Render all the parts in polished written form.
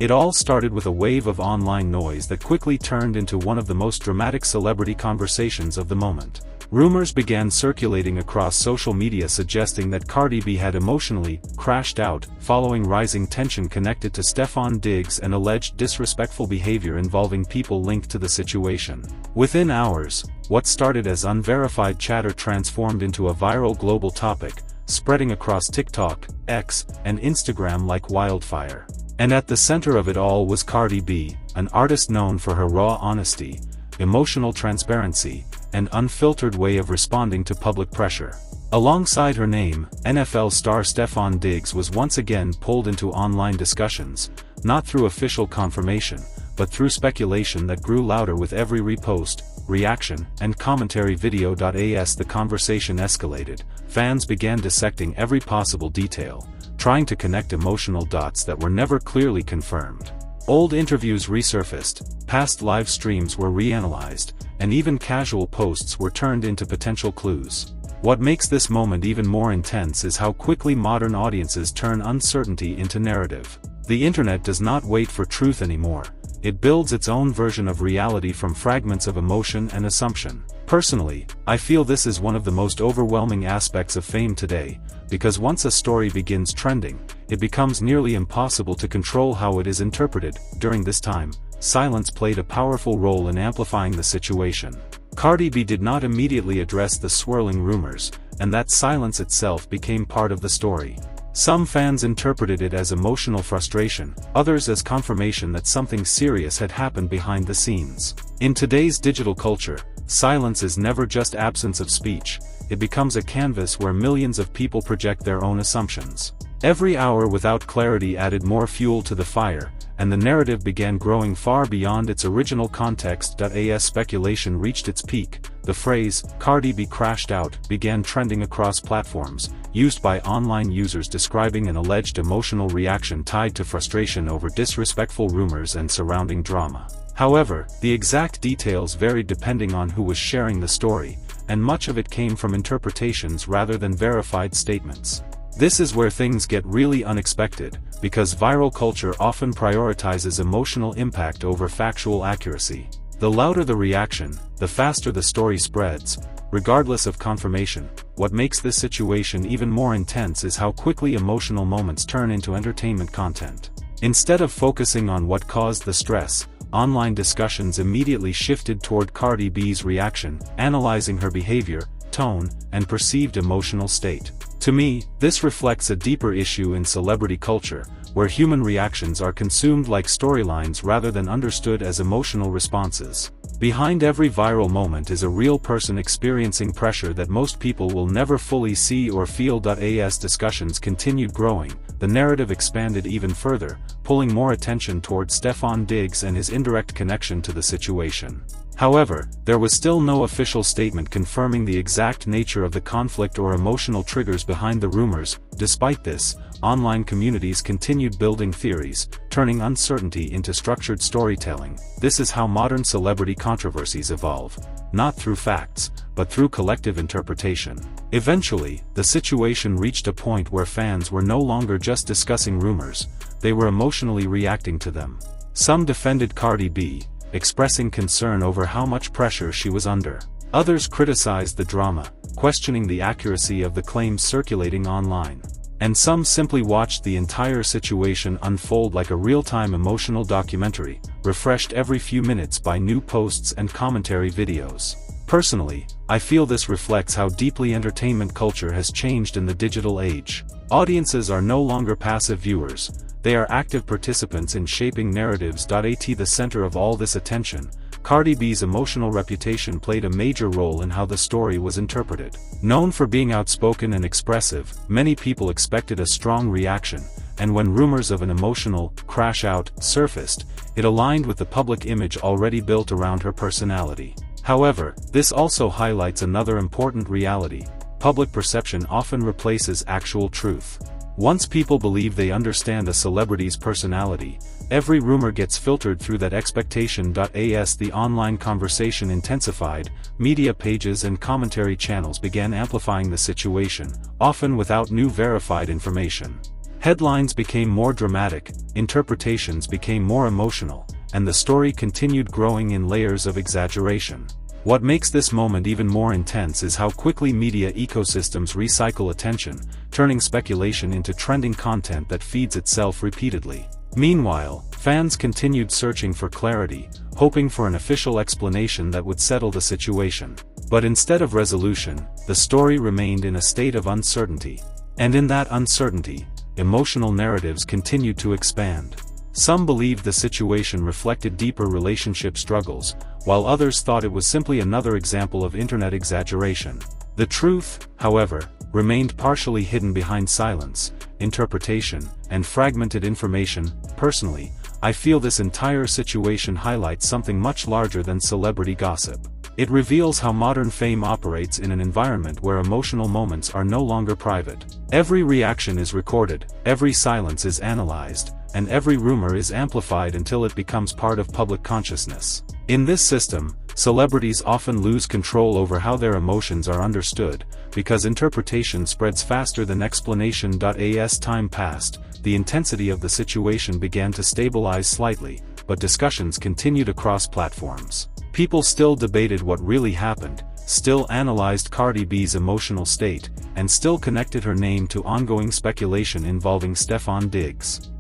It all started with a wave of online noise that quickly turned into one of the most dramatic celebrity conversations of the moment. Rumors began circulating across social media suggesting that Cardi B had emotionally crashed out following rising tension connected to Stefon Diggs and alleged disrespectful behavior involving people linked to the situation. Within hours, what started as unverified chatter transformed into a viral global topic, spreading across TikTok, X, and Instagram like wildfire. And at the center of it all was Cardi B, an artist known for her raw honesty, emotional transparency, and unfiltered way of responding to public pressure. Alongside her name, NFL star Stefon Diggs was once again pulled into online discussions, not through official confirmation, but through speculation that grew louder with every repost, reaction, and commentary video. As the conversation escalated, fans began dissecting every possible detail, trying to connect emotional dots that were never clearly confirmed. Old interviews resurfaced, past live streams were reanalyzed, and even casual posts were turned into potential clues. What makes this moment even more intense is how quickly modern audiences turn uncertainty into narrative. The internet does not wait for truth anymore. It builds its own version of reality from fragments of emotion and assumption. Personally, I feel this is one of the most overwhelming aspects of fame today, because once a story begins trending, it becomes nearly impossible to control how it is interpreted. During this time, silence played a powerful role in amplifying the situation. Cardi B did not immediately address the swirling rumors, and that silence itself became part of the story. Some fans interpreted it as emotional frustration, others as confirmation that something serious had happened behind the scenes. In today's digital culture, silence is never just absence of speech, it becomes a canvas where millions of people project their own assumptions. Every hour without clarity added more fuel to the fire, and the narrative began growing far beyond its original context. As speculation reached its peak, the phrase, "Cardi B crashed out," began trending across platforms, used by online users describing an alleged emotional reaction tied to frustration over disrespectful rumors and surrounding drama. However, the exact details varied depending on who was sharing the story, and much of it came from interpretations rather than verified statements. This is where things get really unexpected, because viral culture often prioritizes emotional impact over factual accuracy. The louder the reaction, the faster the story spreads, regardless of confirmation. What makes this situation even more intense is how quickly emotional moments turn into entertainment content. Instead of focusing on what caused the stress, online discussions immediately shifted toward Cardi B's reaction, analyzing her behavior, tone, and perceived emotional state. To me, this reflects a deeper issue in celebrity culture, where human reactions are consumed like storylines rather than understood as emotional responses. Behind every viral moment is a real person experiencing pressure that most people will never fully see or feel. As discussions continued growing, the narrative expanded even further, pulling more attention toward Stefon Diggs and his indirect connection to the situation. However, there was still no official statement confirming the exact nature of the conflict or emotional triggers behind the rumors. Despite this, online communities continued building theories, turning uncertainty into structured storytelling. This is how modern celebrity controversies evolve, not through facts, but through collective interpretation. Eventually, the situation reached a point where fans were no longer just discussing rumors, they were emotionally reacting to them. Some defended Cardi B, expressing concern over how much pressure she was under. Others criticized the drama, questioning the accuracy of the claims circulating online. And some simply watched the entire situation unfold like a real-time emotional documentary, refreshed every few minutes by new posts and commentary videos. Personally, I feel this reflects how deeply entertainment culture has changed in the digital age. Audiences are no longer passive viewers, they are active participants in shaping narratives. At the center of all this attention, Cardi B's emotional reputation played a major role in how the story was interpreted. Known for being outspoken and expressive, many people expected a strong reaction, and when rumors of an emotional crash out surfaced, it aligned with the public image already built around her personality. However, this also highlights another important reality: public perception often replaces actual truth. Once people believe they understand a celebrity's personality, every rumor gets filtered through that expectation. As the online conversation intensified, media pages and commentary channels began amplifying the situation, often without new verified information. Headlines became more dramatic, interpretations became more emotional, and the story continued growing in layers of exaggeration. What makes this moment even more intense is how quickly media ecosystems recycle attention, turning speculation into trending content that feeds itself repeatedly. Meanwhile, fans continued searching for clarity, hoping for an official explanation that would settle the situation. But instead of resolution, the story remained in a state of uncertainty. And in that uncertainty, emotional narratives continued to expand. Some believed the situation reflected deeper relationship struggles, while others thought it was simply another example of internet exaggeration. The truth, however, remained partially hidden behind silence, interpretation, and fragmented information. Personally, I feel this entire situation highlights something much larger than celebrity gossip. It reveals how modern fame operates in an environment where emotional moments are no longer private. Every reaction is recorded, every silence is analyzed, and every rumor is amplified until it becomes part of public consciousness. In this system, celebrities often lose control over how their emotions are understood, because interpretation spreads faster than explanation. As time passed, the intensity of the situation began to stabilize slightly, but discussions continued across platforms. People still debated what really happened, still analyzed Cardi B's emotional state, and still connected her name to ongoing speculation involving Stefon.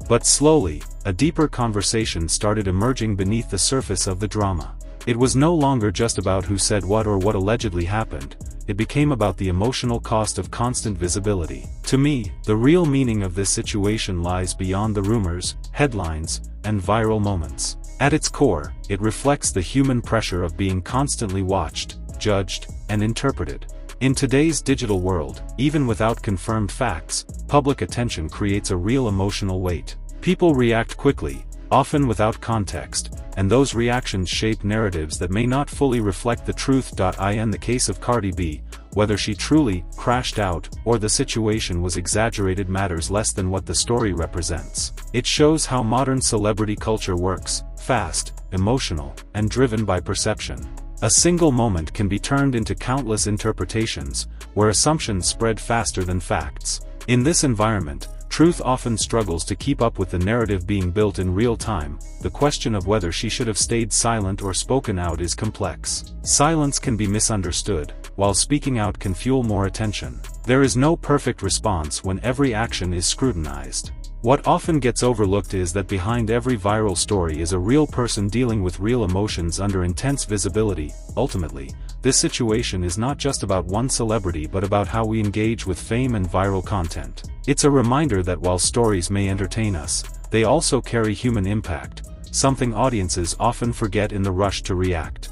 But slowly, a deeper conversation started emerging beneath the surface of the drama. It was no longer just about who said what or what allegedly happened. It became about the emotional cost of constant visibility. To me, the real meaning of this situation lies beyond the rumors, headlines, and viral moments. At its core, it reflects the human pressure of being constantly watched, judged, and interpreted. In today's digital world, even without confirmed facts, public attention creates a real emotional weight. People react quickly, often without context, and those reactions shape narratives that may not fully reflect the truth. In the case of Cardi B, whether she truly crashed out or the situation was exaggerated matters less than what the story represents. It shows how modern celebrity culture works: fast, emotional, and driven by perception. A single moment can be turned into countless interpretations, where assumptions spread faster than facts. In this environment, truth often struggles to keep up with the narrative being built in real time. The question of whether she should have stayed silent or spoken out is complex. Silence can be misunderstood, while speaking out can fuel more attention. There is no perfect response when every action is scrutinized. What often gets overlooked is that behind every viral story is a real person dealing with real emotions under intense visibility. Ultimately, this situation is not just about one celebrity but about how we engage with fame and viral content. It's a reminder that while stories may entertain us, they also carry human impact, something audiences often forget in the rush to react.